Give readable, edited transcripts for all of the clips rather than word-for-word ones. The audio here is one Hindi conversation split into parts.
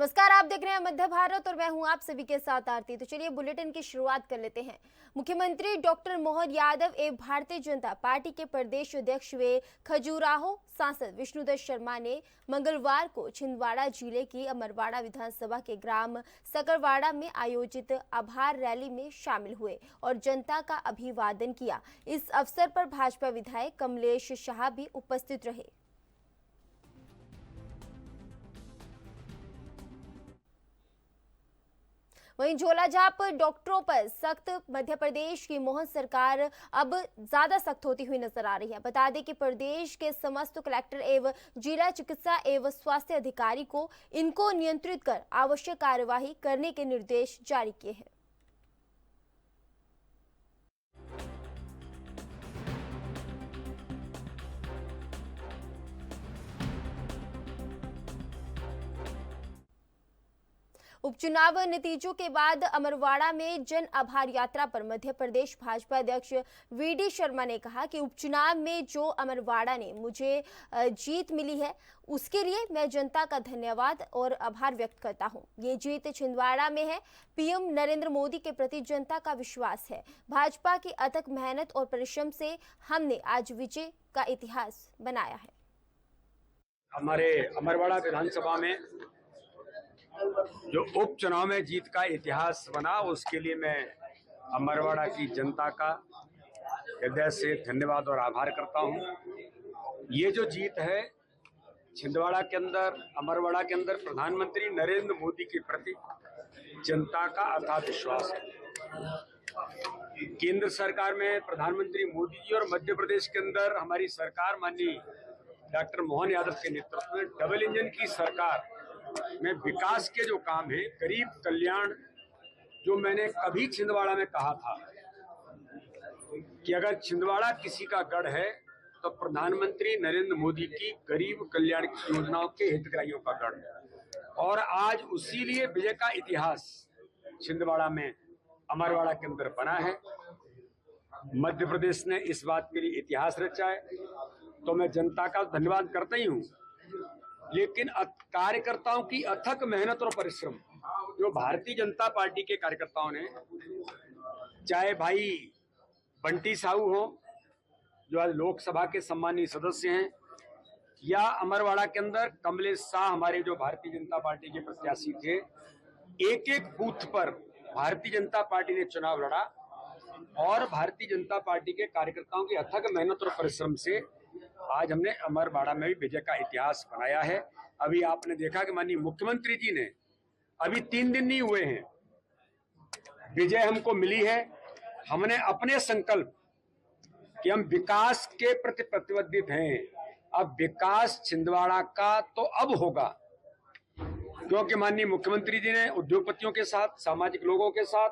नमस्कार, आप देख रहे हैं मध्य भारत और मैं हूं आप सभी के साथ आरती। तो चलिए बुलेटिन की शुरुआत कर लेते हैं। मुख्यमंत्री डॉक्टर मोहन यादव एवं भारतीय जनता पार्टी के प्रदेश अध्यक्ष व खजुराहो सांसद विष्णुदत्त शर्मा ने मंगलवार को छिंदवाड़ा जिले की अमरवाड़ा विधानसभा के ग्राम सकरवाड़ा में आयोजित आभार रैली में शामिल हुए और जनता का अभिवादन किया। इस अवसर पर भाजपा विधायक कमलेश शाह भी उपस्थित रहे। वहीं झोलाझाप डॉक्टरों पर सख्त, मध्य प्रदेश की मोहन सरकार अब ज्यादा सख्त होती हुई नजर आ रही है। बता दें कि प्रदेश के समस्त कलेक्टर एवं जिला चिकित्सा एवं स्वास्थ्य अधिकारी को इनको नियंत्रित कर आवश्यक कार्यवाही करने के निर्देश जारी किए हैं। उपचुनाव नतीजों के बाद अमरवाड़ा में जन आभार यात्रा पर मध्य प्रदेश भाजपा अध्यक्ष वीडी शर्मा ने कहा कि उपचुनाव में जो अमरवाड़ा ने मुझे जीत मिली है उसके लिए मैं जनता का धन्यवाद और आभार व्यक्त करता हूं। ये जीत छिंदवाड़ा में है। पीएम नरेंद्र मोदी के प्रति जनता का विश्वास है। भाजपा की अथक मेहनत और परिश्रम से हमने आज विजय का इतिहास बनाया है। हमारे अमरवाड़ा विधानसभा में जो उपचुनाव में जीत का इतिहास बना उसके लिए मैं अमरवाड़ा की जनता का हृदय से धन्यवाद और आभार करता हूं। ये जो जीत है छिंदवाड़ा के अंदर, अमरवाड़ा के अंदर प्रधानमंत्री नरेंद्र मोदी के प्रति जनता का अथाह विश्वास है। केंद्र सरकार में प्रधानमंत्री मोदी जी और मध्य प्रदेश के अंदर हमारी सरकार माननीय डॉक्टर मोहन यादव के नेतृत्व में डबल इंजन की सरकार में विकास के जो काम है, गरीब कल्याण, जो मैंने कभी छिंदवाड़ा में कहा था कि अगर छिंदवाड़ा किसी का गढ़ है तो प्रधानमंत्री नरेंद्र मोदी की गरीब कल्याण की योजनाओं के हितग्राहियों का गढ़ है। और आज उसी लिए विजय का इतिहास छिंदवाड़ा में, अमरवाड़ा के अंदर बना है। मध्य प्रदेश ने इस बात के लिए इतिहास रचा है, तो मैं जनता का धन्यवाद करता ही हूँ। लेकिन कार्यकर्ताओं की अथक मेहनत और परिश्रम, जो भारतीय जनता पार्टी के कार्यकर्ताओं ने, चाहे भाई बंटी साहू हो जो आज लोकसभा के सम्मानीय सदस्य हैं, या अमरवाड़ा के अंदर कमलेश शाह हमारे जो भारतीय जनता पार्टी के प्रत्याशी थे, एक एक बूथ पर भारतीय जनता पार्टी ने चुनाव लड़ा और भारतीय जनता पार्टी के कार्यकर्ताओं की अथक मेहनत और परिश्रम से आज हमने अमरवाड़ा में भी विजय का इतिहास बनाया है। अभी आपने देखा कि माननीय मुख्यमंत्री जी ने, अभी 3 दिन नहीं हुए हैं, विजय हमको मिली है। हमने अपने संकल्प कि हम विकास के प्रति प्रतिबद्ध हैं। अब विकास छिंदवाड़ा का तो अब होगा, क्योंकि माननीय मुख्यमंत्री जी ने उद्योगपतियों के साथ, सामाजिक लोगों के साथ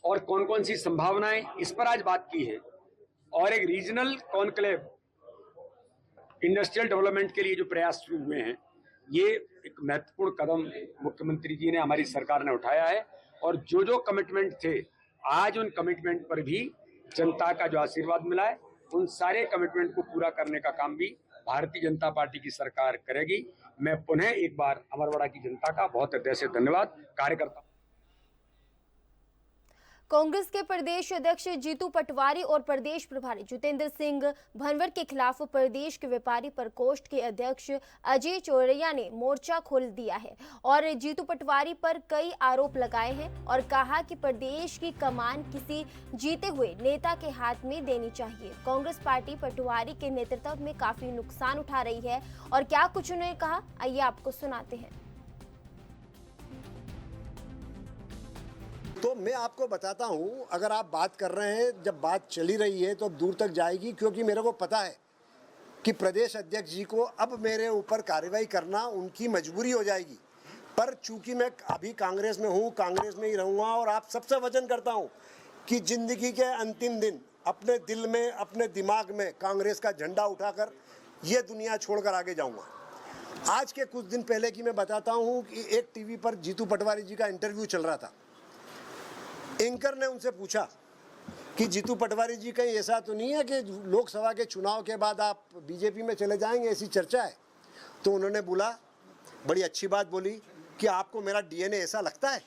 और कौन कौन सी संभावनाएं, इस पर आज बात की है। और एक रीजनल कॉन्क्लेव इंडस्ट्रियल डेवलपमेंट के लिए जो प्रयास शुरू हुए हैं, ये एक महत्वपूर्ण कदम मुख्यमंत्री जी ने, हमारी सरकार ने उठाया है। और जो जो कमिटमेंट थे, आज उन कमिटमेंट पर भी जनता का जो आशीर्वाद मिला है, उन सारे कमिटमेंट को पूरा करने का काम भी भारतीय जनता पार्टी की सरकार करेगी। मैं पुनः एक बार अमरवाड़ा की जनता का बहुत हृदय से धन्यवाद कार्यकर्ता। कांग्रेस के प्रदेश अध्यक्ष जीतू पटवारी और प्रदेश प्रभारी जितेंद्र सिंह भनवर के खिलाफ प्रदेश के व्यापारी प्रकोष्ठ के अध्यक्ष अजय चौरैया ने मोर्चा खोल दिया है और जीतू पटवारी पर कई आरोप लगाए हैं और कहा कि प्रदेश की कमान किसी जीते हुए नेता के हाथ में देनी चाहिए। कांग्रेस पार्टी पटवारी के नेतृत्व में काफी नुकसान उठा रही है और क्या कुछ उन्होंने कहा, आइए आपको सुनाते हैं। तो मैं आपको बताता हूं, अगर आप बात कर रहे हैं, जब बात चली रही है तो दूर तक जाएगी, क्योंकि मेरे को पता है कि प्रदेश अध्यक्ष जी को अब मेरे ऊपर कार्रवाई करना उनकी मजबूरी हो जाएगी। पर चूंकि मैं अभी कांग्रेस में हूं, कांग्रेस में ही रहूंगा और आप सबसे वचन करता हूं कि जिंदगी के अंतिम दिन अपने दिल में, अपने दिमाग में कांग्रेस का झंडा उठाकर ये दुनिया छोड़कर आगे जाऊँगा। आज के कुछ दिन पहले की मैं बताता हूँ कि एक टीवी पर जीतू पटवारी जी का इंटरव्यू चल रहा था। एंकर ने उनसे पूछा कि जीतू पटवारी जी, कहीं ऐसा तो नहीं है कि लोकसभा के चुनाव के बाद आप बीजेपी में चले जाएंगे, ऐसी चर्चा है? तो उन्होंने बोला, बड़ी अच्छी बात बोली कि आपको मेरा डीएनए ऐसा लगता है?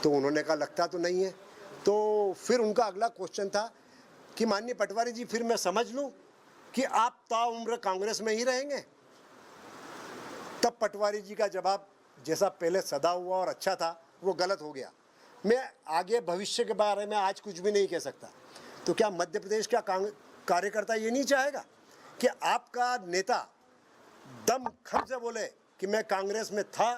तो उन्होंने कहा लगता तो नहीं है। तो फिर उनका अगला क्वेश्चन था कि माननीय पटवारी जी, फिर मैं समझ लूं कि आप ताउम्र कांग्रेस में ही रहेंगे? तब पटवारी जी का जवाब, जैसा पहले सदा हुआ और अच्छा था, वो गलत हो गया। मैं आगे भविष्य के बारे में आज कुछ भी नहीं कह सकता। तो क्या मध्य प्रदेश का कार्यकर्ता ये नहीं चाहेगा कि आपका नेता दम खम से बोले कि मैं कांग्रेस में था,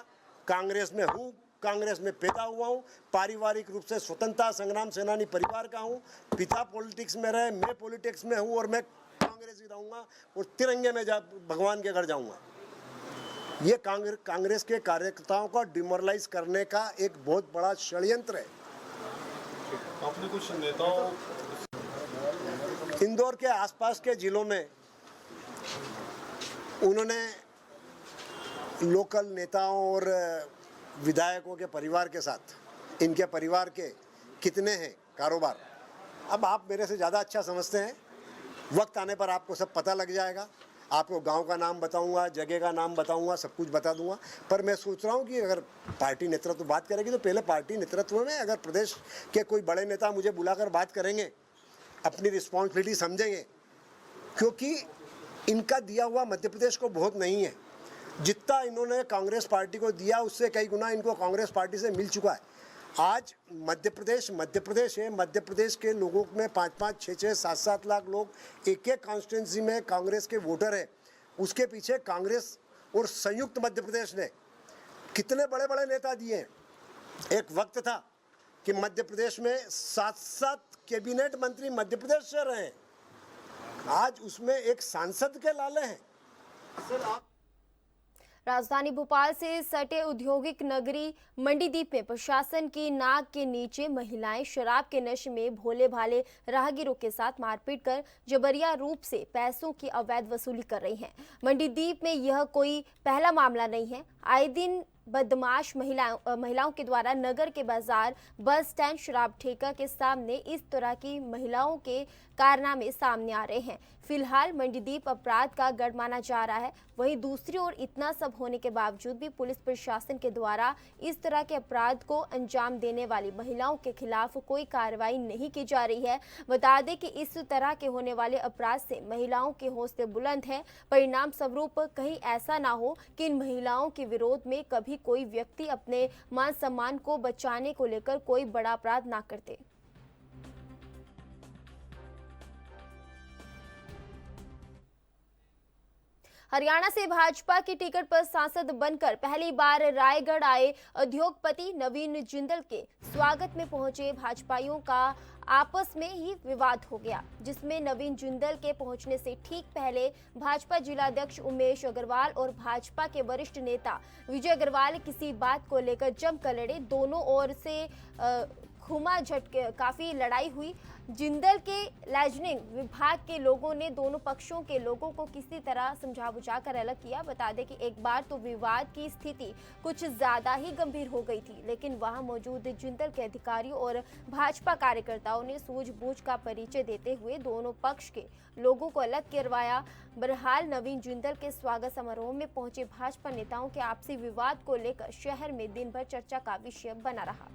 कांग्रेस में हूँ, कांग्रेस में पैदा हुआ हूँ, पारिवारिक रूप से स्वतंत्रता संग्राम सेनानी परिवार का हूँ, पिता पॉलिटिक्स में रहे, मैं पॉलिटिक्स में हूँ और मैं कांग्रेस ही रहूँगा और तिरंगे में भगवान के घर जाऊँगा? ये कांग्रेस के कार्यकर्ताओं को डिमोरलाइज करने का एक बहुत बड़ा षड्यंत्र है। आपने कुछ नेताओं, इंदौर के आसपास के जिलों में उन्होंने लोकल नेताओं और विधायकों के परिवार के साथ, इनके परिवार के कितने हैं कारोबार, अब आप मेरे से ज़्यादा अच्छा समझते हैं। वक्त आने पर आपको सब पता लग जाएगा। आपको गांव का नाम बताऊंगा, जगह का नाम बताऊंगा, सब कुछ बता दूंगा। पर मैं सोच रहा हूं कि अगर पार्टी नेतृत्व बात करेगी तो पहले पार्टी नेतृत्व में अगर प्रदेश के कोई बड़े नेता मुझे बुलाकर बात करेंगे, अपनी रिस्पॉन्सिबिलिटी समझेंगे, क्योंकि इनका दिया हुआ मध्य प्रदेश को बहुत नहीं है। जितना इन्होंने कांग्रेस पार्टी को दिया उससे कई गुना इनको कांग्रेस पार्टी से मिल चुका है। आज मध्य प्रदेश है। मध्य प्रदेश के लोगों में 5-5, 6-6, 7-7 लाख लोग एक एक कॉन्स्टिट्यूंसी में कांग्रेस के वोटर हैं। उसके पीछे कांग्रेस और संयुक्त मध्य प्रदेश ने कितने बड़े बड़े नेता दिए हैं। एक वक्त था कि मध्य प्रदेश में 7-7 कैबिनेट मंत्री मध्य प्रदेश से रहे हैं, आज उसमें एक सांसद के लाले हैं। राजधानी भोपाल से सटे औद्योगिक नगरी मंडीदीप में प्रशासन की नाक के नीचे महिलाएं शराब के नशे में भोले भाले राहगीरों के साथ मारपीट कर जबरिया रूप से पैसों की अवैध वसूली कर रही हैं। मंडीदीप में यह कोई पहला मामला नहीं है। आए दिन बदमाश महिलाओं के द्वारा नगर के बाजार, बस स्टैंड, शराब ठेका के सामने इस तरह की महिलाओं के कारनामे सामने आ रहे हैं। फिलहाल मंडीदीप अपराध का गढ़ माना जा रहा है। वहीं दूसरी ओर इतना सब होने के बावजूद भी पुलिस प्रशासन के द्वारा इस तरह के अपराध को अंजाम देने वाली महिलाओं के खिलाफ कोई कार्रवाई नहीं की जा रही है। बता दें कि इस तरह के होने वाले अपराध से महिलाओं के हौसले बुलंद हैं। परिणाम स्वरूप कहीं ऐसा ना हो कि इन महिलाओं के विरोध में कभी कोई व्यक्ति अपने मान सम्मान को बचाने को लेकर कोई बड़ा अपराध ना करते। हरियाणा से भाजपा की टिकट पर सांसद बनकर पहली बार रायगढ़ आए उद्योगपति नवीन जिंदल के स्वागत में पहुंचे भाजपाइयों का आपस में ही विवाद हो गया, जिसमें नवीन जिंदल के पहुंचने से ठीक पहले भाजपा जिलाध्यक्ष उमेश अग्रवाल और भाजपा के वरिष्ठ नेता विजय अग्रवाल किसी बात को लेकर जमकर लड़े। दोनों ओर से घुमा झटके काफी लड़ाई हुई। जिंदल के लाइजनिंग विभाग के लोगों ने दोनों पक्षों के लोगों को किसी तरह समझा बुझाकर अलग किया। बता दें कि एक बार तो विवाद की स्थिति कुछ ज्यादा ही गंभीर हो गई थी, लेकिन वहां मौजूद जिंदल के अधिकारियों और भाजपा कार्यकर्ताओं ने सूझबूझ का परिचय देते हुए दोनों पक्ष के लोगों को अलग करवाया। बहरहाल नवीन जिंदल के स्वागत समारोह में पहुंचे भाजपा नेताओं के आपसी विवाद को लेकर शहर में दिन भर चर्चा का विषय बना रहा।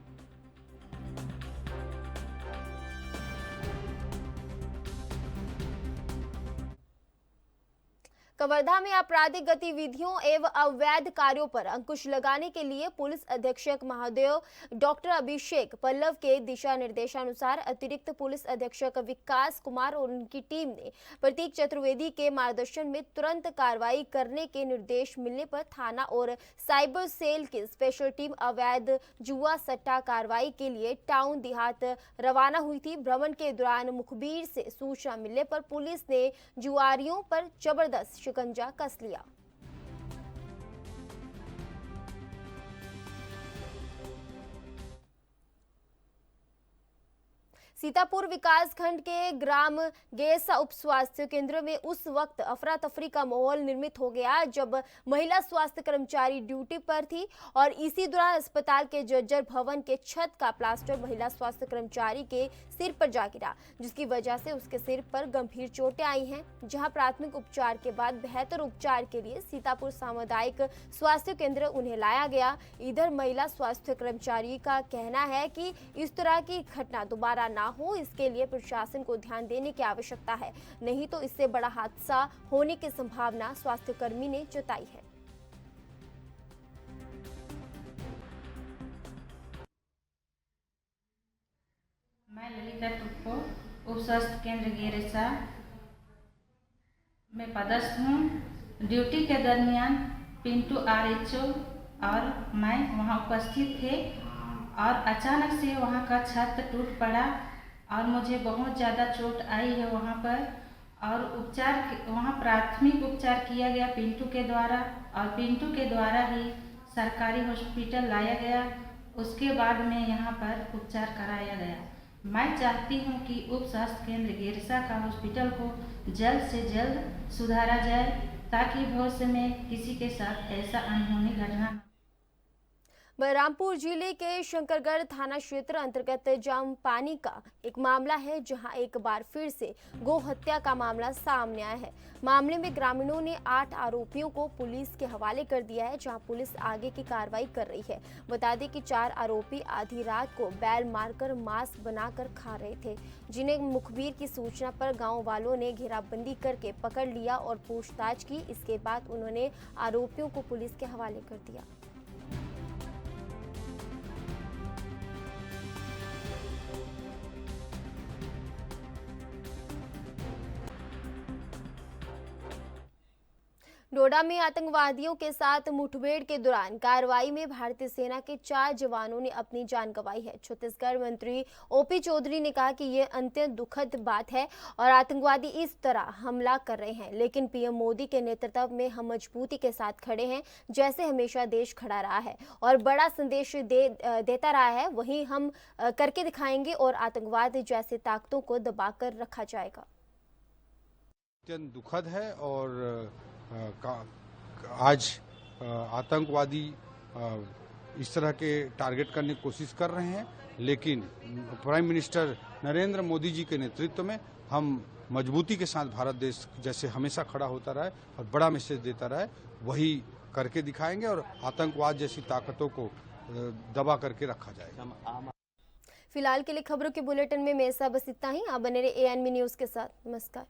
कवर्धा में आपराधिक गतिविधियों एवं अवैध कार्यों पर अंकुश लगाने के लिए पुलिस अधीक्षक महोदय डॉक्टर अभिषेक पल्लव के दिशा निर्देशानुसार अतिरिक्त पुलिस अधीक्षक विकास कुमार और उनकी टीम ने प्रतीक चतुर्वेदी के मार्गदर्शन में तुरंत कार्रवाई करने के निर्देश मिलने पर थाना और साइबर सेल की स्पेशल टीम अवैध जुआ सट्टा कार्रवाई के लिए टाउन देहात रवाना हुई थी। भ्रमण के दौरान मुखबिर से सूचना मिलने पर पुलिस ने जुआरियों पर जबरदस्त शिकंजा कस लिया। सीतापुर विकास खंड के ग्राम गेसा उप स्वास्थ्य केंद्र में उस वक्त अफरा तफरी का माहौल निर्मित हो गया जब महिला स्वास्थ्य कर्मचारी ड्यूटी पर थी और इसी दौरान अस्पताल के जर्जर भवन के छत का प्लास्टर महिला स्वास्थ्य कर्मचारी के सिर पर जा गिरा, जिसकी वजह से उसके सिर पर गंभीर चोटें आई हैं। जहां प्राथमिक उपचार के बाद बेहतर उपचार के लिए सीतापुर सामुदायिक स्वास्थ्य केंद्र उन्हें लाया गया। इधर महिला स्वास्थ्य कर्मचारी का कहना है कि इस तरह की घटना दोबारा ना हो, इसके लिए प्रशासन को ध्यान देने की आवश्यकता है, नहीं तो इससे बड़ा हादसा होने की संभावना स्वास्थ्य कर्मी ने जताई है। मैं ललिता टुप्पो उप स्वास्थ्य केंद्र गेरेसा में पदस्थ हूँ। ड्यूटी के दरमियान पिंटू RHO और मैं वहाँ उपस्थित थे और अचानक से वहाँ का छत टूट पड़ा और मुझे बहुत ज़्यादा चोट आई है वहाँ पर। और वहाँ प्राथमिक उपचार किया गया पिंटू के द्वारा और पिंटू के द्वारा ही सरकारी हॉस्पिटल लाया गया। उसके बाद में यहाँ पर उपचार कराया गया। मैं चाहती हूँ कि उप स्वास्थ्य केंद्र गेरसा का हॉस्पिटल को जल्द से जल्द सुधारा जाए ताकि भविष्य में किसी के साथ ऐसा अनहोनी घटना न। बलरामपुर जिले के शंकरगढ़ थाना क्षेत्र अंतर्गत जामपानी का एक मामला है, जहां एक बार फिर से गौ हत्या का मामला सामने आया है। मामले में ग्रामीणों ने 8 आरोपियों को पुलिस के हवाले कर दिया है, जहां पुलिस आगे की कार्रवाई कर रही है। बता दें कि 4 आरोपी आधी रात को बैल मारकर मांस बनाकर खा रहे थे, जिन्हें मुखबिर की सूचना पर गांव वालों ने घेराबंदी करके पकड़ लिया और पूछताछ की। इसके बाद उन्होंने आरोपियों को पुलिस के हवाले कर दिया। डोडा में आतंकवादियों के साथ मुठभेड़ के दौरान कार्रवाई में भारतीय सेना के 4 जवानों ने अपनी जान गंवाई है। छत्तीसगढ़ मंत्री OP चौधरी ने कहा कि ये अत्यंत दुखद बात है और आतंकवादी इस तरह हमला कर रहे हैं, लेकिन PM मोदी के नेतृत्व में हम मजबूती के साथ खड़े हैं, जैसे हमेशा देश खड़ा रहा है और बड़ा संदेश देता रहा है, वही हम करके दिखाएंगे और आतंकवाद जैसे ताकतों को दबाकर रखा जाएगा। अत्यंत दुखद है और आज आतंकवादी इस तरह के टारगेट करने की कोशिश कर रहे हैं, लेकिन प्राइम मिनिस्टर नरेंद्र मोदी जी के नेतृत्व में हम मजबूती के साथ भारत देश जैसे हमेशा खड़ा होता रहा है और बड़ा मैसेज देता रहा है, वही करके दिखाएंगे और आतंकवाद जैसी ताकतों को दबा करके रखा जाएगा। फिलहाल के लिए खबरों के बुलेटिन में मेरे साथ बस इतना ही। आप बने रहे ANB न्यूज के साथ। नमस्कार।